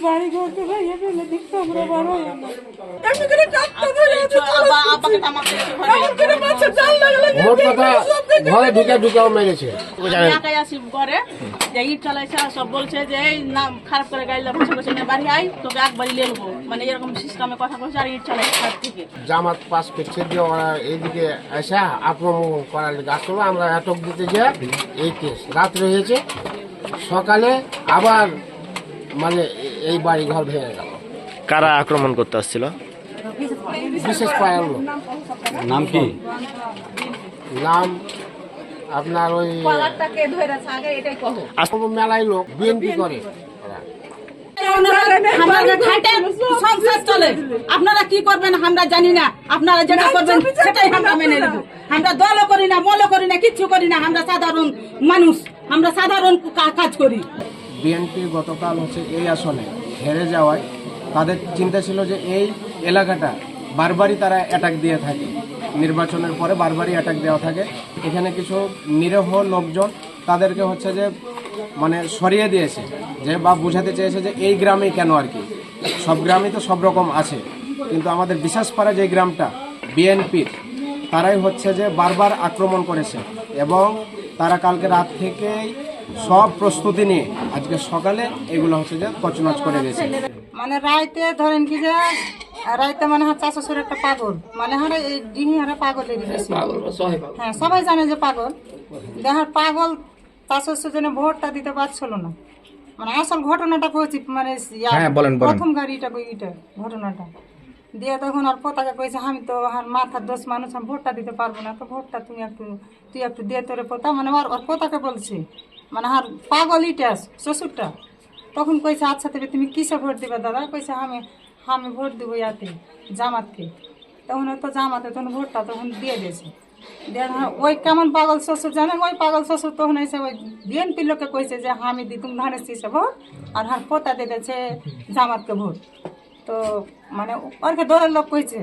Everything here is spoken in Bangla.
বাড়ি ঘরতে ভাইয়া ফেলে দেখতে আমরা বড় ঘরে ঢুকে ঢুকেও মেরেছে। একাই আসি ঘরে যে ইট চালাইছে সব বলছে যে এই নাম খারাপ করে গাইলে বসে বসে বাড়ি আই তোকে একবারই নিয়ে নেবো, মানে এরকম সিস্টেমে কথা বলছে আর ইট চালাইছে হাত থেকে। জামাত পাস করছে দিয়ে ওরা এইদিকে এসে আক্রমণ করার আসলো, আমরা আটক দিতে যে এই কেস রাত্রে হয়েছে, সকালে আবার মানে এই বাড়ি ঘর ভেঙে গেল। কারা আক্রমণ করতে আসছিল? বিশেষ পাড়ার লোক। নাম কি? নাম আপনার ওই মেলায় লোক বিএনপি করে। আপনারা কি করবেন আমরা জানি না, আপনারা যেটা করবেন সেটাই আমরা মেনে নেব। আমরা দলও করি না, মলও করি না, কিচ্ছু করি না, আমরা সাধারণ মানুষ, আমরা সাধারণ কাজ করি। বিএনপি গতকাল হচ্ছে এই আসনে হেরে যাওয়ায় তাদের চিন্তা ছিল যে এই এলাকাটা বারবারই তারা অ্যাটাক দিয়ে থাকে, নির্বাচনের পরে বারবারই অ্যাটাক দেওয়া থাকে। এখানে কিছু নিরীহ লোকজন তাদেরকে হচ্ছে যে মানে সরিয়ে দিয়েছে, যে বা বোঝাতে চেয়েছে যে এই গ্রামেই কেন আর কি, সব গ্রামেই তো সব রকম আছে, কিন্তু আমাদের বিশ্বাসপাড়া যে গ্রামটা বিএনপির, তারাই হচ্ছে যে বারবার আক্রমণ করেছে এবং তারা কালকে রাত থেকেই সব প্রস্তুতি নিয়ে আজকে সকালে এগুলো হচ্ছে যে কচনচ করে গেছে। মানে রাইতে ধরেন কি যে রাইতে মানে চাষ শ্বশুর একটা পাগল, মানে হারে এই ডিহি হারে পাগলের বেশি। হ্যাঁ, সবাই জানে যে পাগল, দেখার পাগল চাষ শ্বশুর জন্য ভোটটা দিতে পারছিল না। মানে আসল ঘটনাটা কইছি, মানে প্রথম গাড়িটা ওইটা ঘটনাটা দিয়ে তখন আর পোতাকে কইছে আমি তো আর মাথার দোষ মানুষ, আমি ভোটটা দিতে পারবো না, তো ভোটটা তুই একটু দিয়ে তোরে পোতা, মানে ওর পোতাকে বলছি, মানে আর পাগল ইটা শ্বশুরটা। তখন কইছে আচ্ছা তবে তুমি কিসে ভোট দিবে দাদা? কইছে আমি ভোট দিব ইয়াতে জামাতকে। তখন তো জামাতে তখন ভোটটা তখন দিয়ে দিয়েছে। ওই কেমন পাগল শ্বশুর জানেন, ওই পাগল শ্বশুর তখন এসে ওই বিএনপি লোককে কইছে যে আমি দিতুম ধানের শীষে ভোট, আর পোতা দিয়ে দিয়েছে জামাতকে ভোট। তো মানে ওরকে দলের লোক কইছে